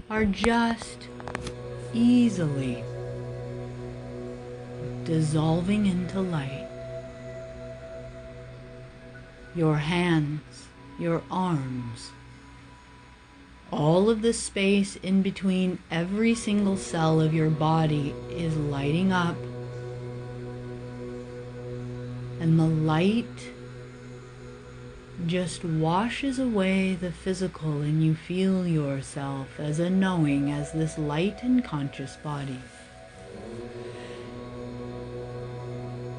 are just easily dissolving into light. Your hands, your arms, all of the space in between every single cell of your body is lighting up, and the light just washes away the physical, and you feel yourself as a knowing, as this light and conscious body.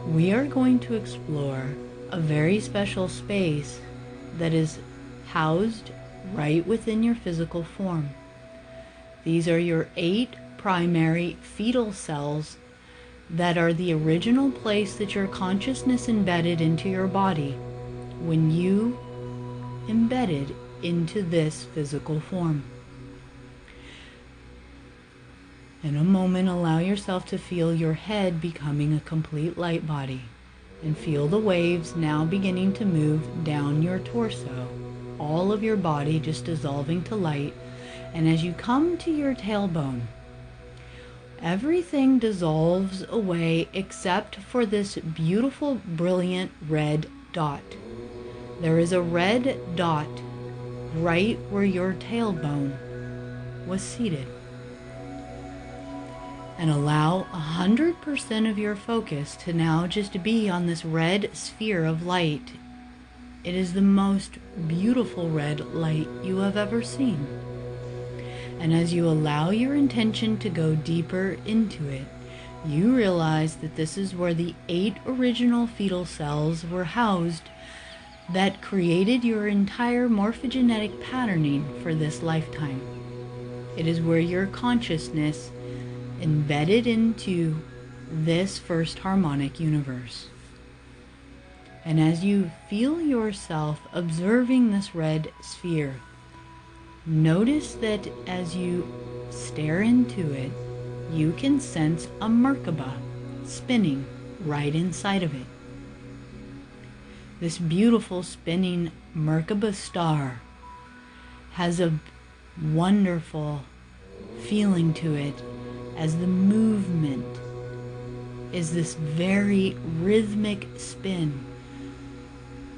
We are going to explore a very special space that is housed right within your physical form. These are your 8 primary fetal cells that are the original place that your consciousness embedded into your body when you embedded into this physical form. In a moment, allow yourself to feel your head becoming a complete light body, and feel the waves now beginning to move down your torso, all of your body just dissolving to light. And as you come to your tailbone, everything dissolves away except for this beautiful, brilliant red dot. There is a red dot right where your tailbone was seated. And allow 100% of your focus to now just be on this red sphere of light. It is the most beautiful red light you have ever seen. And as you allow your intention to go deeper into it, you realize that this is where the 8 original fetal cells were housed that created your entire morphogenetic patterning for this lifetime. It is where your consciousness embedded into this first harmonic universe. And as you feel yourself observing this red sphere, notice that as you stare into it, you can sense a Merkaba spinning right inside of it. This beautiful spinning Merkaba star has a wonderful feeling to it, as the movement is this very rhythmic spin.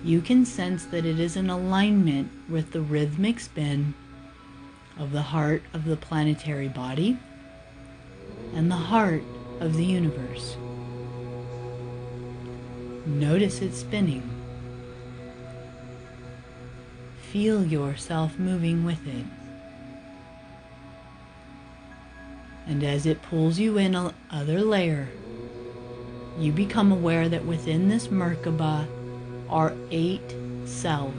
You can sense that it is in alignment with the rhythmic spin of the heart of the planetary body and the heart of the universe. Notice it spinning. Feel yourself moving with it. And as it pulls you in another layer, you become aware that within this Merkaba are 8 cells.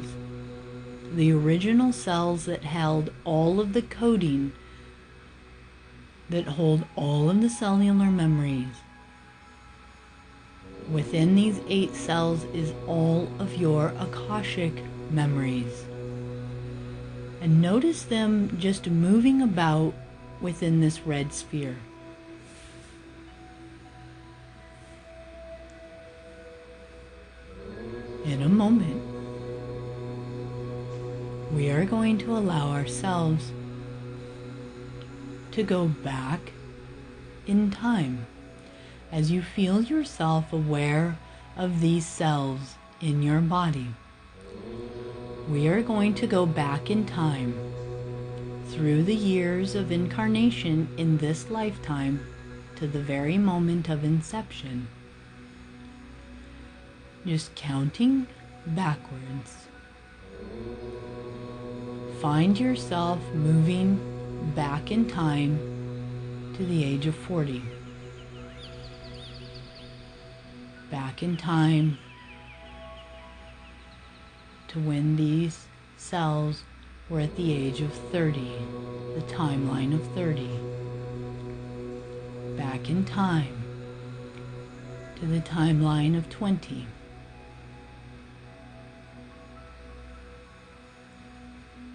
The original cells that held all of the coding, that hold all of the cellular memories. Within these 8 cells is all of your Akashic memories. And notice them just moving about within this red sphere. In a moment, we are going to allow ourselves to go back in time as you feel yourself aware of these cells in your body. We are going to go back in time through the years of incarnation in this lifetime to the very moment of inception, just counting backwards. Find yourself moving back in time to the age of 40. Back in time to when these cells were at the age of 30, the timeline of 30. Back in time to the timeline of 20.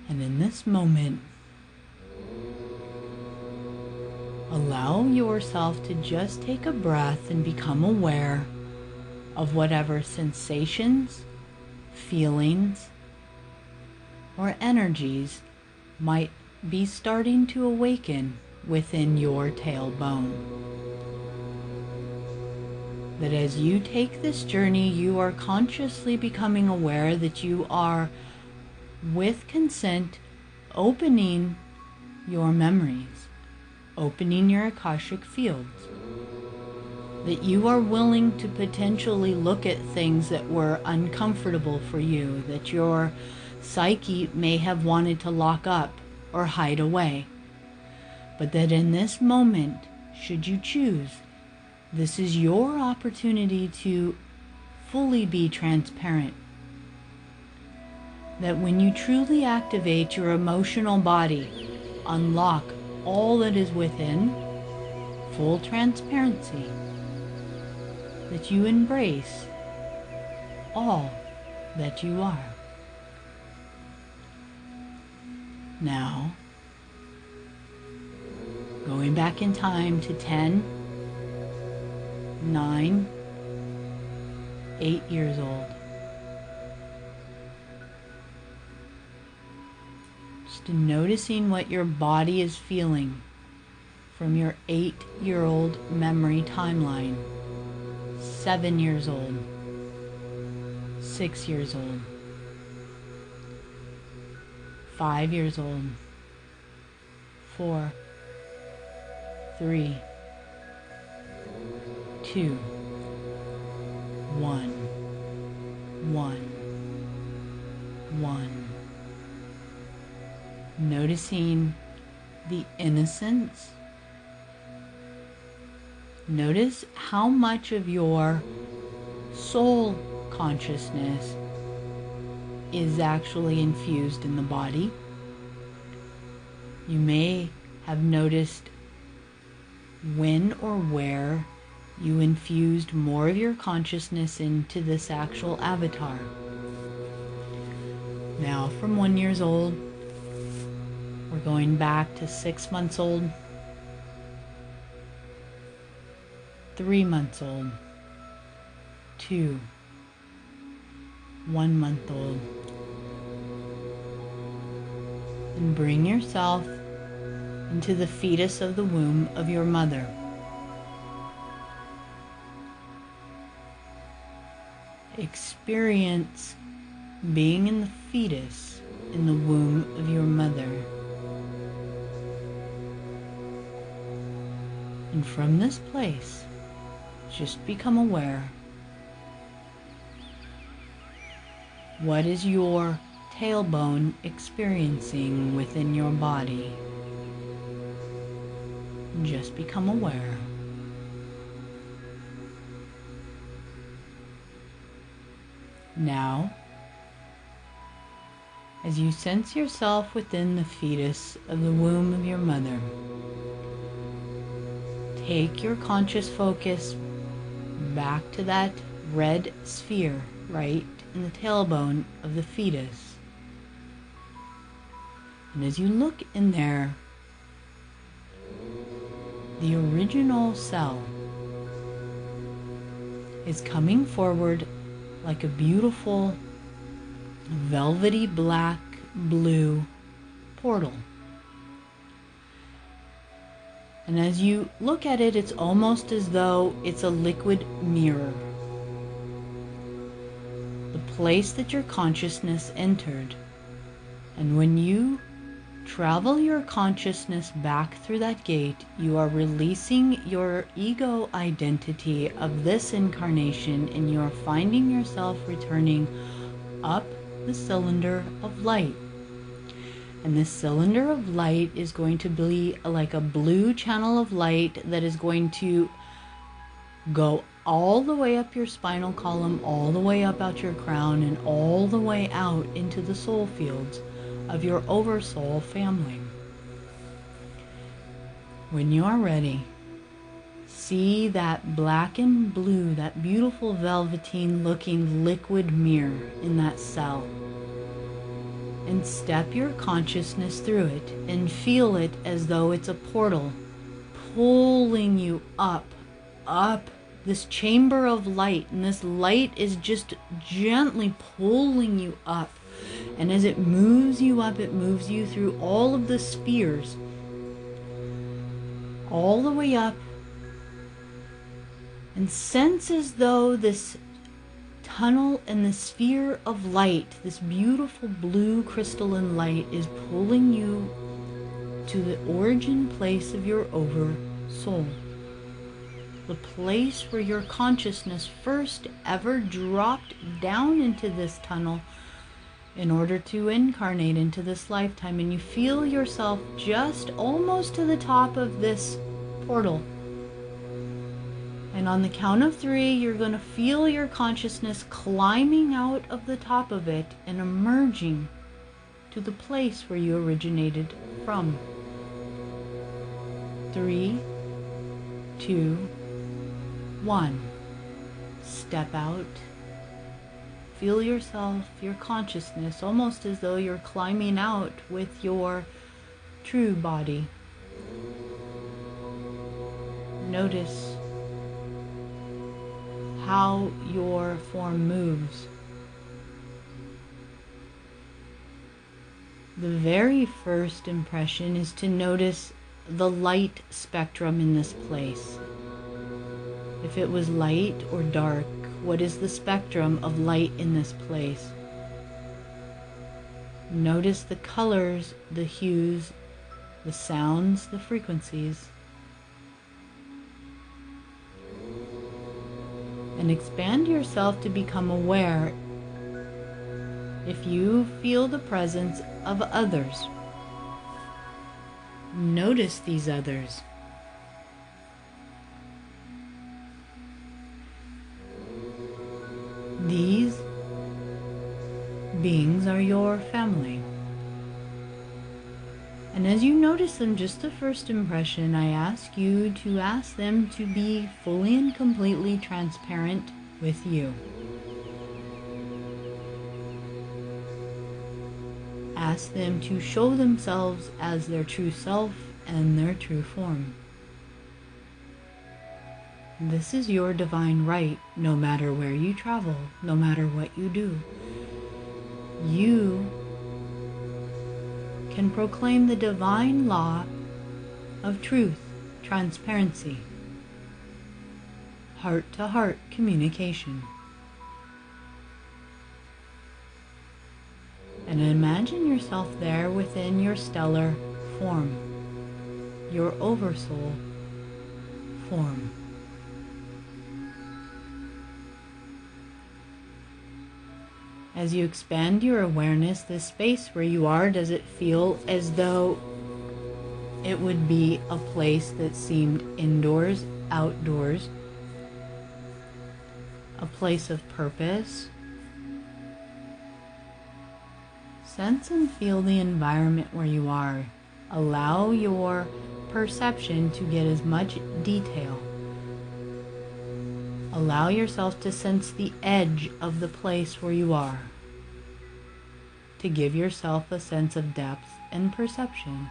And in this moment, allow yourself to just take a breath and become aware of whatever sensations, feelings, or energies might be starting to awaken within your tailbone. That as you take this journey, you are consciously becoming aware that you are, with consent, opening your memories, opening your Akashic fields. That you are willing to potentially look at things that were uncomfortable for you, that your psyche may have wanted to lock up or hide away. But that in this moment, should you choose, this is your opportunity to fully be transparent. That when you truly activate your emotional body, unlock all that is within, full transparency, that you embrace all that you are. Now, going back in time to 10, 9, 8 years old. Just noticing what your body is feeling from your 8-year-old memory timeline. 7 years old, 6 years old, 5 years old, 4, 3, 2, 1, 1. Noticing the innocence. Notice how much of your soul consciousness is actually infused in the body. You may have noticed when or where you infused more of your consciousness into this actual avatar. Now, from 1 year old, we're going back to 6 months old, 3 months old, 2, 1 month old. And bring yourself into the fetus of the womb of your mother. Experience being in the fetus in the womb of your mother. And from this place, just become aware. What is your tailbone experiencing within your body? Just become aware. Now, as you sense yourself within the fetus of the womb of your mother, take your conscious focus back to that red sphere right in the tailbone of the fetus. And as you look in there, the original cell is coming forward like a beautiful velvety black blue portal. And as you look at it, it's almost as though it's a liquid mirror. The place that your consciousness entered. And when you travel your consciousness back through that gate, you are releasing your ego identity of this incarnation, and you are finding yourself returning up the cylinder of light. And this cylinder of light is going to be like a blue channel of light that is going to go all the way up your spinal column, all the way up out your crown, and all the way out into the soul fields of your oversoul family. When you are ready, see that black and blue, that beautiful velveteen looking liquid mirror in that cell, and step your consciousness through it and feel it as though it's a portal pulling you up this chamber of light, and this light is just gently pulling you up And as it moves you up, it moves you through all of the spheres, all the way up, and sense as though this tunnel and the sphere of light, this beautiful blue crystalline light, is pulling you to the origin place of your oversoul. The place where your consciousness first ever dropped down into this tunnel in order to incarnate into this lifetime. And you feel yourself just almost to the top of this portal. And on the count of 3, you're going to feel your consciousness climbing out of the top of it and emerging to the place where you originated from. 3, 2, 1. Step out. Feel yourself, your consciousness, almost as though you're climbing out with your true body. Notice how your form moves. The very first impression is to notice the light spectrum in this place. If it was light or dark, what is the spectrum of light in this place? Notice the colors, the hues, the sounds, the frequencies. And expand yourself to become aware if you feel the presence of others. Notice these others. These beings are your family. And as you notice them, just the first impression, I ask you to ask them to be fully and completely transparent with you. Ask them to show themselves as their true self and their true form. This is your divine right, no matter where you travel, no matter what you do. You can proclaim the divine law of truth, transparency, heart-to-heart communication. And imagine yourself there within your stellar form, your oversoul form. As you expand your awareness, this space where you are, does it feel as though it would be a place that seemed indoors, outdoors, a place of purpose? Sense and feel the environment where you are. Allow your perception to get as much detail. Allow yourself to sense the edge of the place where you are, to give yourself a sense of depth and perception.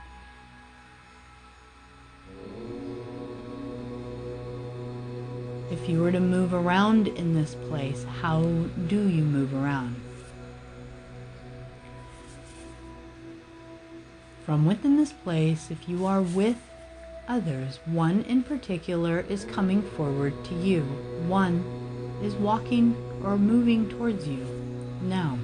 If you were to move around in this place, how do you move around? From within this place, if you are with others, one in particular is coming forward to you. One is walking or moving towards you now.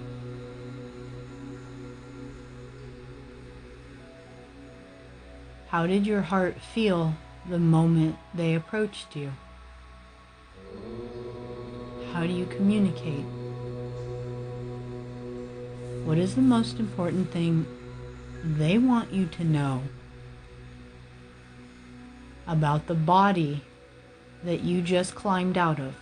How did your heart feel the moment they approached you? How do you communicate? What is the most important thing they want you to know about the body that you just climbed out of?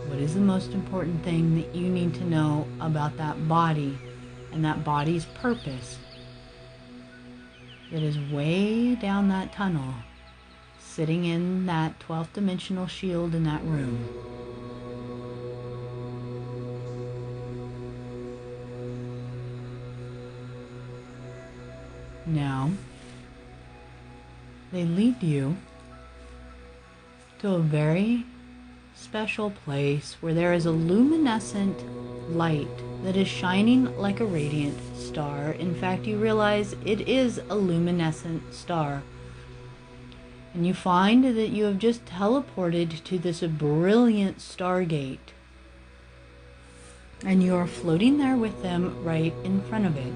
What is the most important thing that you need to know about that body and that body's purpose that is way down that tunnel, sitting in that 12th dimensional shield in that room? Now, they lead you to a very special place where there is a luminescent light that is shining like a radiant star. In fact, you realize it is a luminescent star. And you find that you have just teleported to this brilliant Stargate. And you are floating there with them right in front of it.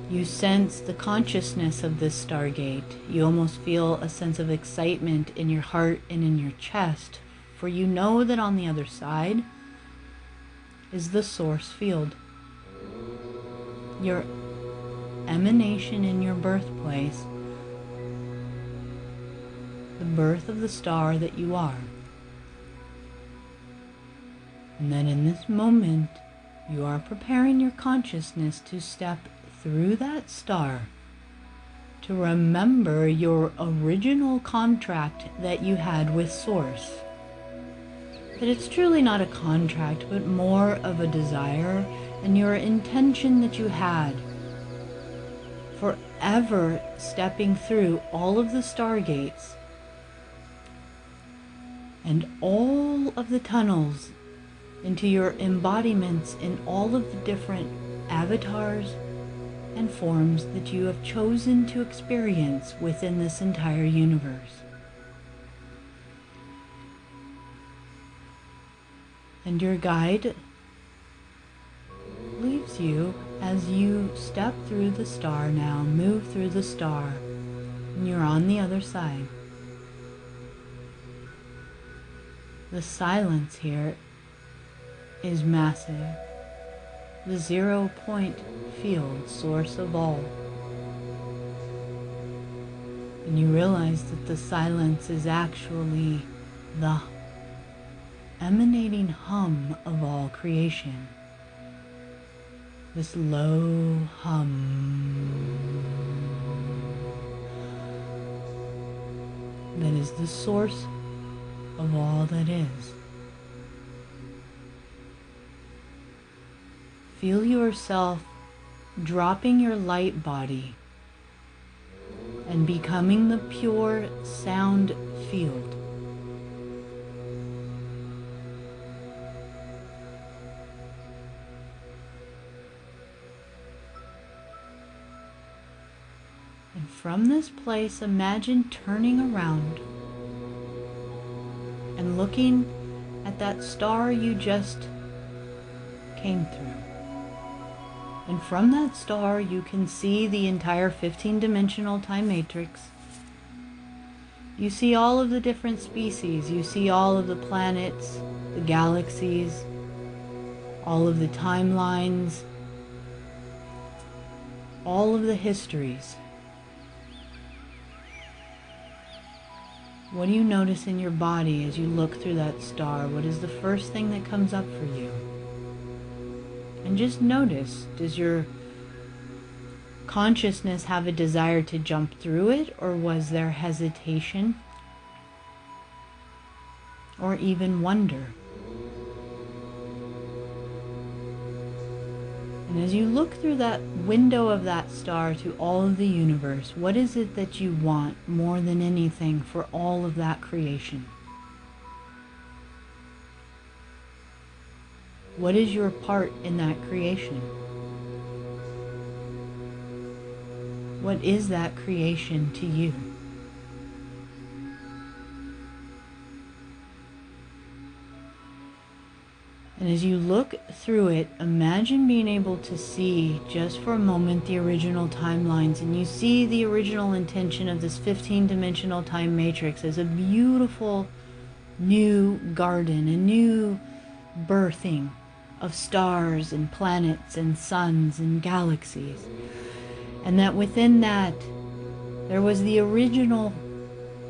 You sense the consciousness of this Stargate. You almost feel a sense of excitement in your heart and in your chest, for you know that on the other side is the source field. Your emanation in your birthplace, the birth of the star that you are. And then in this moment, you are preparing your consciousness to step through that star, to remember your original contract that you had with Source. That it's truly not a contract, but more of a desire and your intention that you had forever stepping through all of the Stargates and all of the tunnels into your embodiments in all of the different avatars and forms that you have chosen to experience within this entire universe. And your guide leaves you as you step through the star now, move through the star, and you're on the other side. The silence here is massive. The 0 point field, source of all. And you realize that the silence is actually the emanating hum of all creation. This low hum that is the source of all that is. Feel yourself dropping your light body and becoming the pure sound field. And from this place, imagine turning around and looking at that star you just came through. And from that star, you can see the entire 15-dimensional time matrix. You see all of the different species. You see all of the planets, the galaxies, all of the timelines, all of the histories. What do you notice in your body as you look through that star? What is the first thing that comes up for you? And just notice, does your consciousness have a desire to jump through it, or was there hesitation? Or even wonder? And as you look through that window of that star to all of the universe, what is it that you want more than anything for all of that creation? What is your part in that creation? What is that creation to you? And as you look through it, imagine being able to see just for a moment the original timelines, and you see the original intention of this 15-dimensional time matrix as a beautiful new garden, a new birthing of stars and planets and suns and galaxies. And that within that there was the original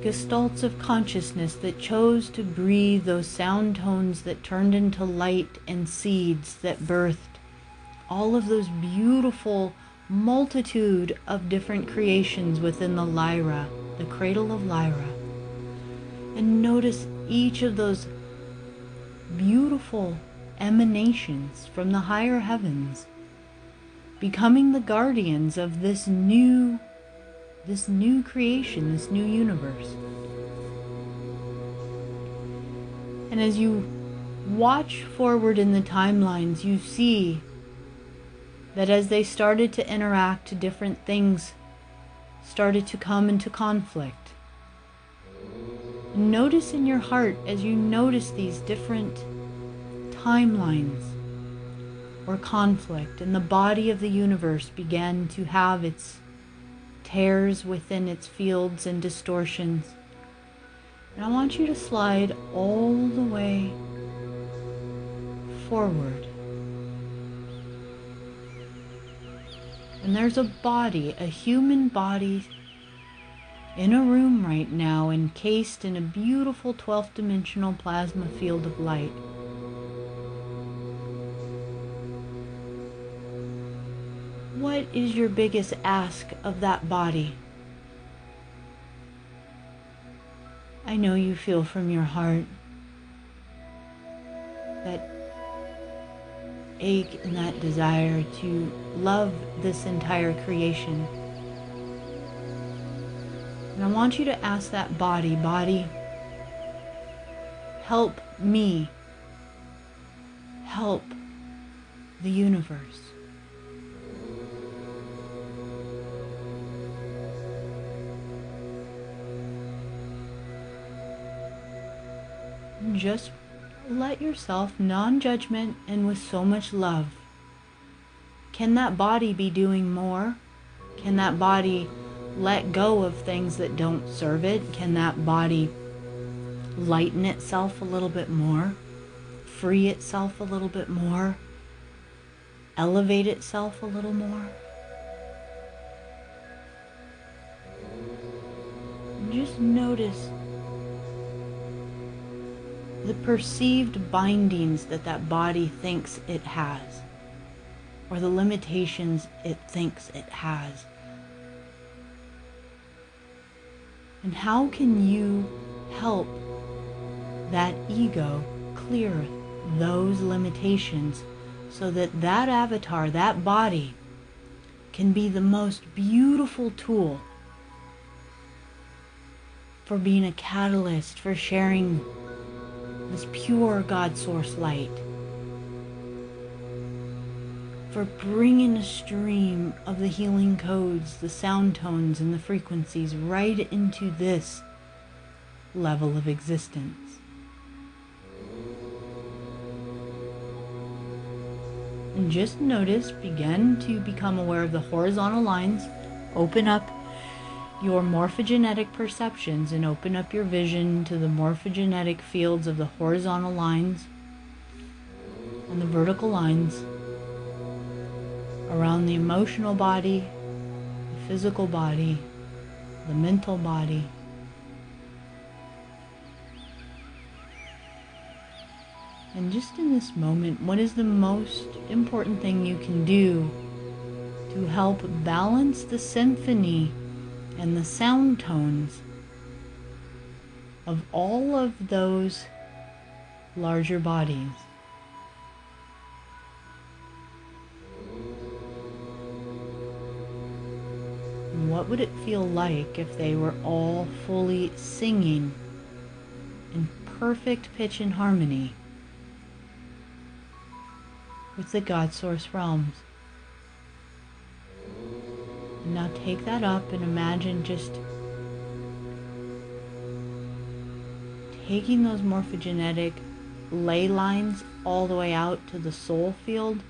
gestalts of consciousness that chose to breathe those sound tones that turned into light and seeds that birthed all of those beautiful multitude of different creations within the Lyra, the cradle of Lyra. And notice each of those beautiful emanations from the higher heavens becoming the guardians of this new creation, this new universe. And as you watch forward in the timelines, you see that as they started to interact, different things started to come into conflict. Notice in your heart, as you notice these different timelines or conflict, and the body of the universe began to have its tears within its fields and distortions. And I want you to slide all the way forward. And there's a body, a human body, in a room right now, encased in a beautiful 12th dimensional plasma field of light. What is your biggest ask of that body? I know you feel from your heart that ache and that desire to love this entire creation. And I want you to ask that body, help me help the universe. And just let yourself, non-judgment and with so much love. Can that body be doing more? Can that body let go of things that don't serve it? Can that body lighten itself a little bit more? Free itself a little bit more? Elevate itself a little more? And just notice the perceived bindings that that body thinks it has, or the limitations it thinks it has. And how can you help that ego clear those limitations so that that avatar, that body, can be the most beautiful tool for being a catalyst, for sharing this pure God source light, for bringing a stream of the healing codes, the sound tones, and the frequencies right into this level of existence. And just notice, begin to become aware of the horizontal lines. Open up your morphogenetic perceptions and open up your vision to the morphogenetic fields of the horizontal lines and the vertical lines around the emotional body, the physical body, the mental body. And just in this moment, what is the most important thing you can do to help balance the symphony and the sound tones of all of those larger bodies? And what would it feel like if they were all fully singing in perfect pitch and harmony with the God Source realms? And now take that up and imagine just taking those morphogenetic ley lines all the way out to the soul field.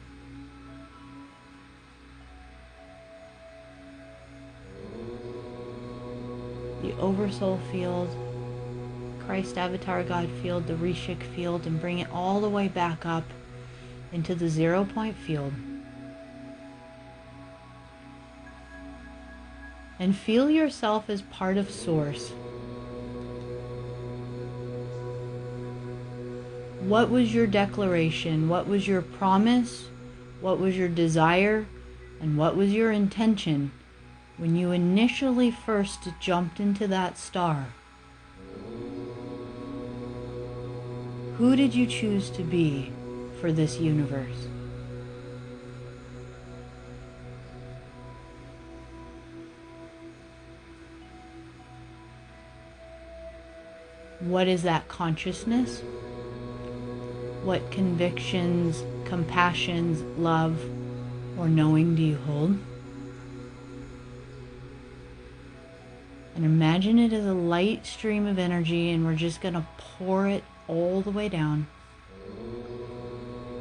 The Oversoul field, Christ Avatar God field, the Rishik field, and bring it all the way back up into the 0 point field. And feel yourself as part of Source. What was your declaration? What was your promise? What was your desire? And what was your intention when you initially first jumped into that star? Who did you choose to be for this universe? What is that consciousness? What convictions, compassions, love, or knowing do you hold? And imagine it as a light stream of energy, and we're just going to pour it all the way down.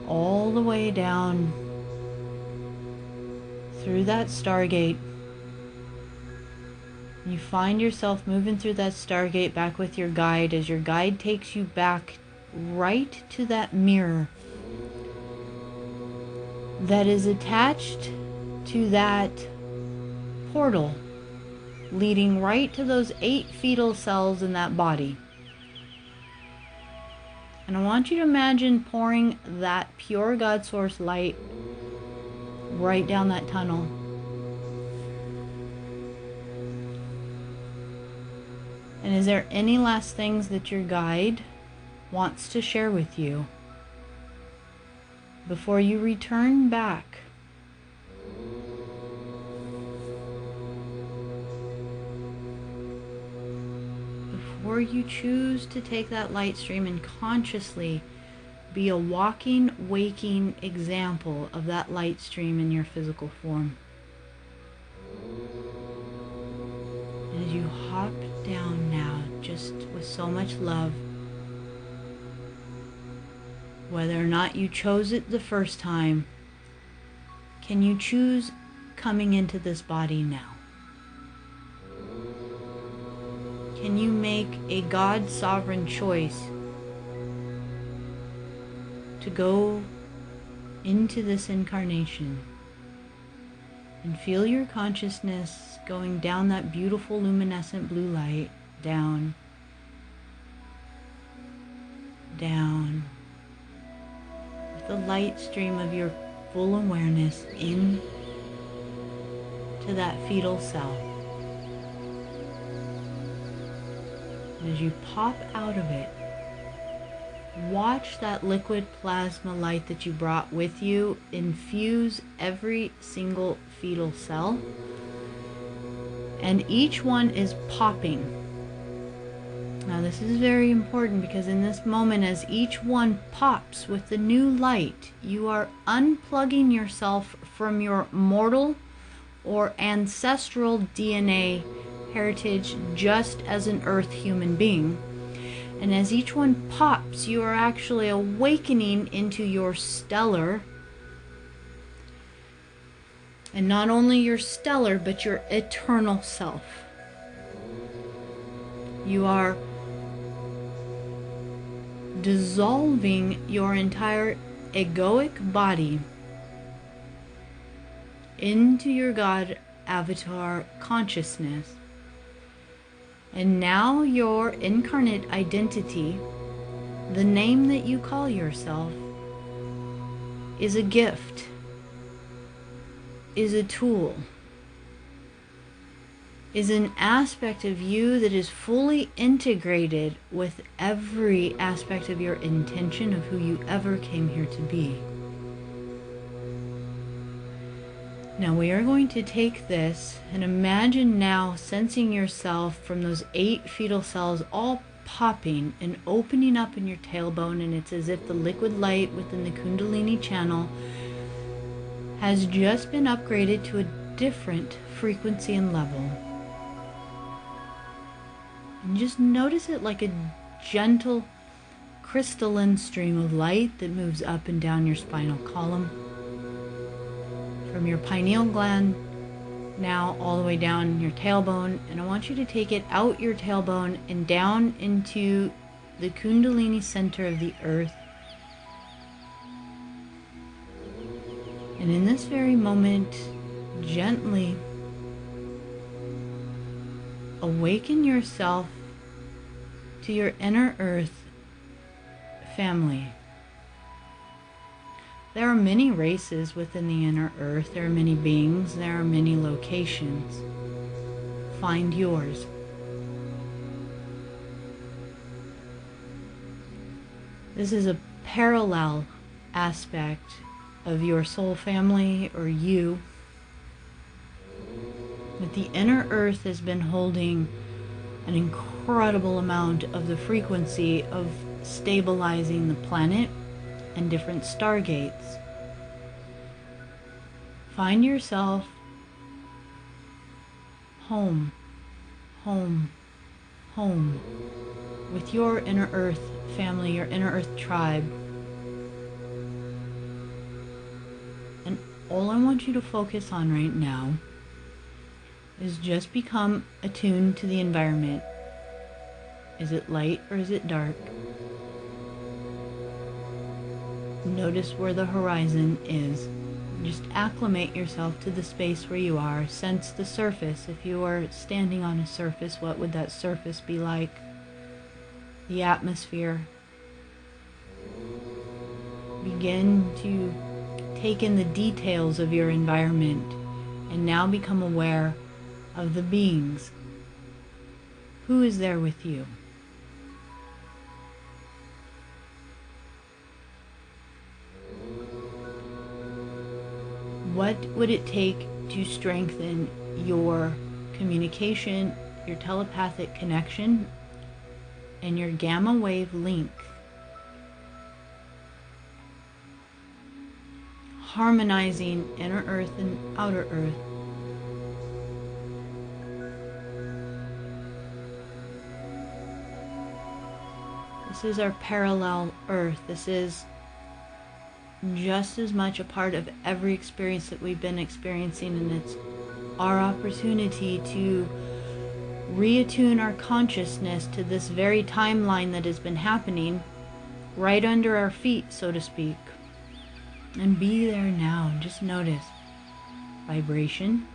All the way down through that Stargate. You find yourself moving through that Stargate back with your guide, as your guide takes you back right to that mirror that is attached to that portal leading right to those 8 fetal cells in that body. And I want you to imagine pouring that pure God source light right down that tunnel. And is there any last things that your guide wants to share with you before you return back? Before you choose to take that light stream and consciously be a walking, waking example of that light stream in your physical form. And as you hop down now, just with so much love, whether or not you chose it the first time, can you choose coming into this body now? Can you make a God sovereign choice to go into this incarnation and feel your consciousness going down that beautiful luminescent blue light, down, down, with the light stream of your full awareness in to that fetal cell. As you pop out of it, watch that liquid plasma light that you brought with you infuse every single fetal cell, and each one is popping. Now this is very important, because in this moment, as each one pops with the new light, you are unplugging yourself from your mortal or ancestral DNA heritage just as an earth human being. And as each one pops, you are actually awakening into your stellar, and not only your stellar, but your eternal self. You are dissolving your entire egoic body into your God avatar consciousness. And now your incarnate identity, the name that you call yourself, is a gift, is a tool, is an aspect of you that is fully integrated with every aspect of your intention of who you ever came here to be. Now we are going to take this and imagine now sensing yourself from those 8 fetal cells all popping and opening up in your tailbone, and it's as if the liquid light within the Kundalini channel has just been upgraded to a different frequency and level. And just notice it like a gentle crystalline stream of light that moves up and down your spinal column, from your pineal gland now all the way down your tailbone. And I want you to take it out your tailbone and down into the Kundalini center of the earth. And in this very moment, gently awaken yourself to your inner earth family. There are many races within the inner earth. There are many beings. There are many locations. Find yours. This is a parallel aspect of your soul family, or you. But the inner earth has been holding an incredible amount of the frequency of stabilizing the planet and different stargates. Find yourself home, home, home, with your inner earth family, your inner earth tribe. And all I want you to focus on right now is just become attuned to the environment. Is it light or is it dark? Notice where the horizon is. Just acclimate yourself to the space where you are. Sense the surface. If you are standing on a surface, what would that surface be like? The atmosphere. Begin to take in the details of your environment and now become aware of the beings. Who is there with you? What would it take to strengthen your communication, your telepathic connection, and your gamma wave link? Harmonizing inner earth and outer earth. This is our parallel earth. This is just as much a part of every experience that we've been experiencing, and it's our opportunity to reattune our consciousness to this very timeline that has been happening right under our feet, so to speak, and be there now and just notice vibration.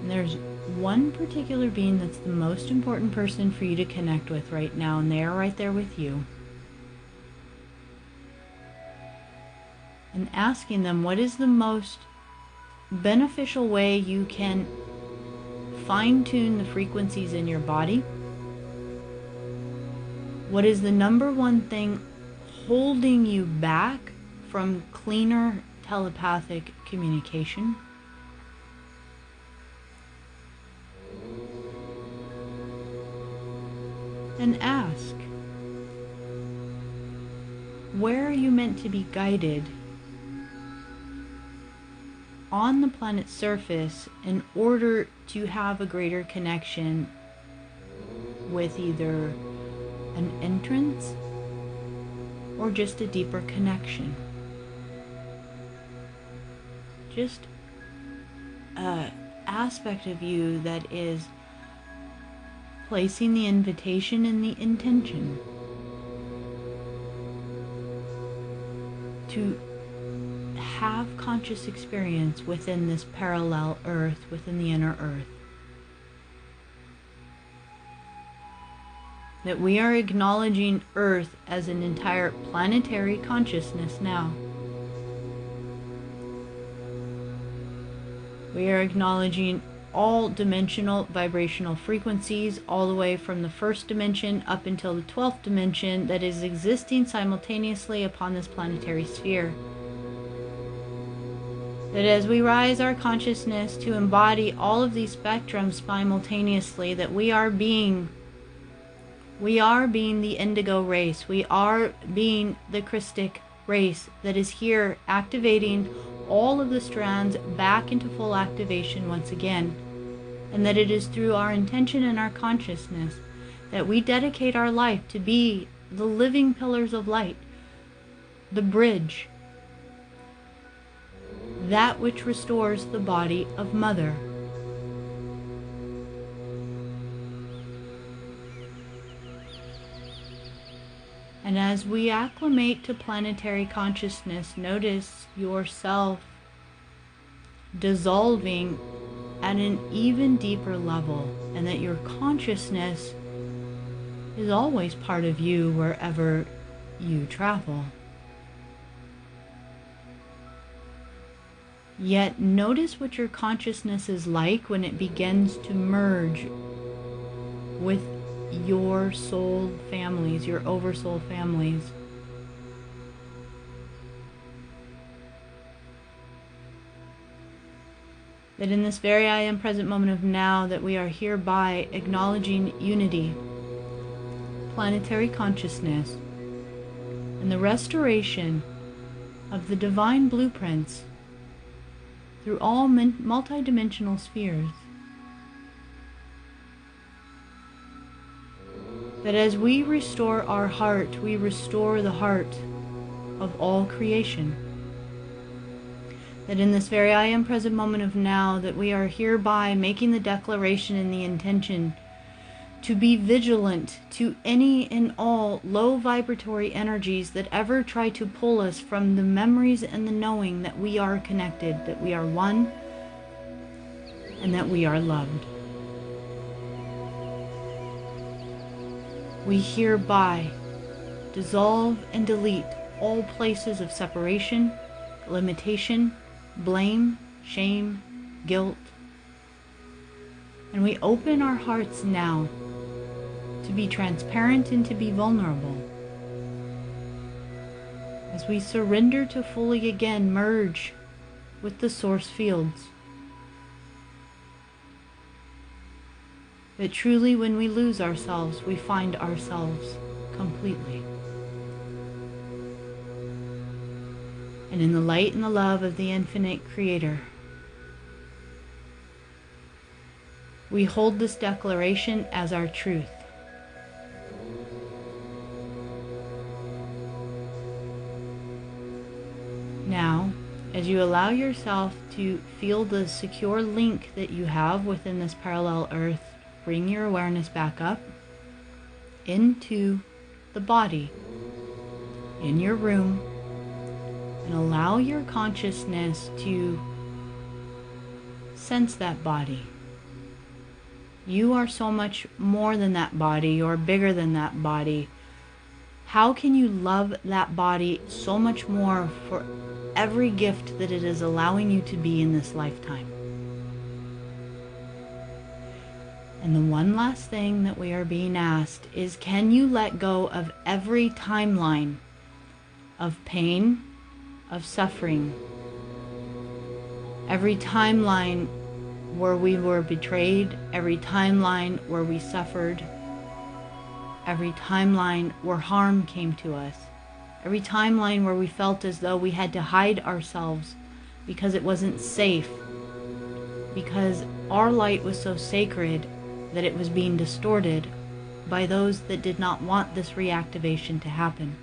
And there's one particular being that's the most important person for you to connect with right now, and they are right there with you. And asking them, what is the most beneficial way you can fine-tune the frequencies in your body? What is the number one thing holding you back from cleaner telepathic communication? And ask, where are you meant to be guided on the planet's surface in order to have a greater connection with either an entrance or just a deeper connection? Just an aspect of you that is placing the invitation and the intention to have conscious experience within this parallel earth, within the inner earth. That we are acknowledging Earth as an entire planetary consciousness now. We are acknowledging all dimensional vibrational frequencies, all the way from the first dimension up until the 12th dimension, that is existing simultaneously upon this planetary sphere. That as we rise our consciousness to embody all of these spectrums simultaneously, that we are being the indigo race. We are being the Christic race that is here activating all of the strands back into full activation once again. And that it is through our intention and our consciousness that we dedicate our life to be the living pillars of light, the bridge, that which restores the body of Mother. And as we acclimate to planetary consciousness, notice yourself dissolving at an even deeper level, and that your consciousness is always part of you wherever you travel. Yet notice what your consciousness is like when it begins to merge with your soul families, your oversoul families. That in this very I am present moment of now, that we are hereby acknowledging unity, planetary consciousness, and the restoration of the divine blueprints through all multidimensional spheres. That as we restore our heart, we restore the heart of all creation. That in this very I am present moment of now, that we are hereby making the declaration and the intention to be vigilant to any and all low vibratory energies that ever try to pull us from the memories and the knowing that we are connected, that we are one, and that we are loved. We hereby dissolve and delete all places of separation, limitation, blame, shame, guilt. And we open our hearts now to be transparent and to be vulnerable. As we surrender to fully again merge with the source fields. That truly when we lose ourselves, we find ourselves completely. And in the light and the love of the infinite Creator, we hold this declaration as our truth. Now, as you allow yourself to feel the secure link that you have within this parallel earth, bring your awareness back up into the body, in your room, and allow your consciousness to sense that body. You are so much more than that body. You're bigger than that body. How can you love that body so much more for every gift that it is allowing you to be in this lifetime? And the one last thing that we are being asked is, can you let go of every timeline of pain, of suffering, every timeline where we were betrayed, every timeline where we suffered, every timeline where harm came to us, every timeline where we felt as though we had to hide ourselves because it wasn't safe, because our light was so sacred that it was being distorted by those that did not want this reactivation to happen.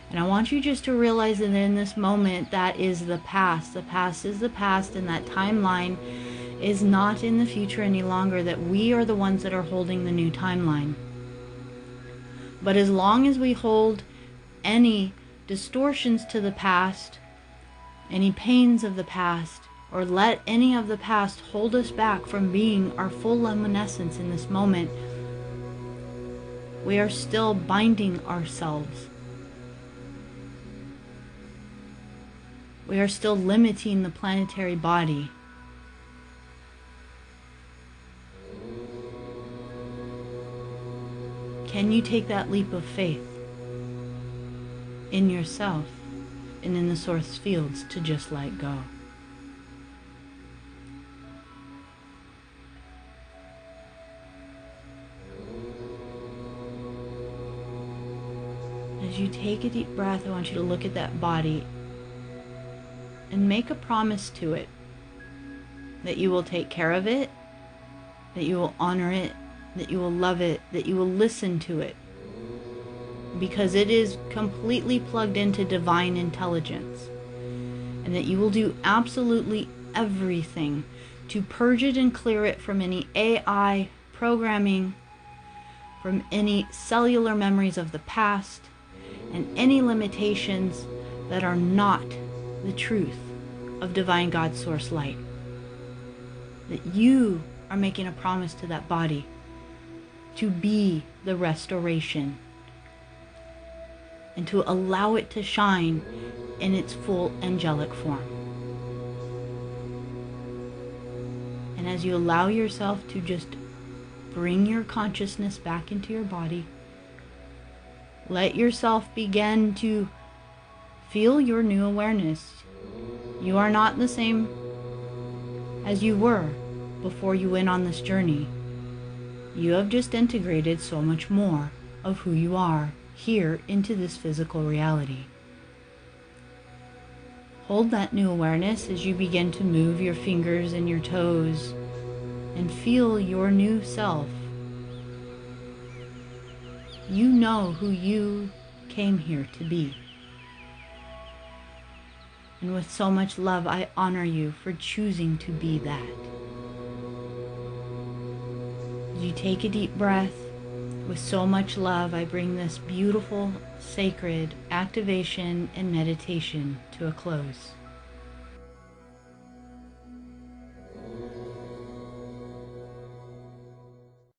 And I want you just to realize that in this moment, that is the past. The past is the past, and that timeline is not in the future any longer, that we are the ones that are holding the new timeline. But as long as we hold any distortions to the past, any pains of the past, or let any of the past hold us back from being our full luminescence in this moment, we are still binding ourselves. We are still limiting the planetary body. Can you take that leap of faith in yourself and in the source fields to just let go? As you take a deep breath, I want you to look at that body and make a promise to it that you will take care of it, that you will honor it, that you will love it, that you will listen to it, because it is completely plugged into divine intelligence, and that you will do absolutely everything to purge it and clear it from any AI programming, from any cellular memories of the past, and any limitations that are not the truth of divine God source light. That you are making a promise to that body to be the restoration and to allow it to shine in its full angelic form. And as you allow yourself to just bring your consciousness back into your body, let yourself begin to feel your new awareness. You are not the same as you were before you went on this journey. You have just integrated so much more of who you are here into this physical reality. Hold that new awareness as you begin to move your fingers and your toes and feel your new self. You know who you came here to be. And with so much love, I honor you for choosing to be that. As you take a deep breath, with so much love, I bring this beautiful, sacred activation and meditation to a close.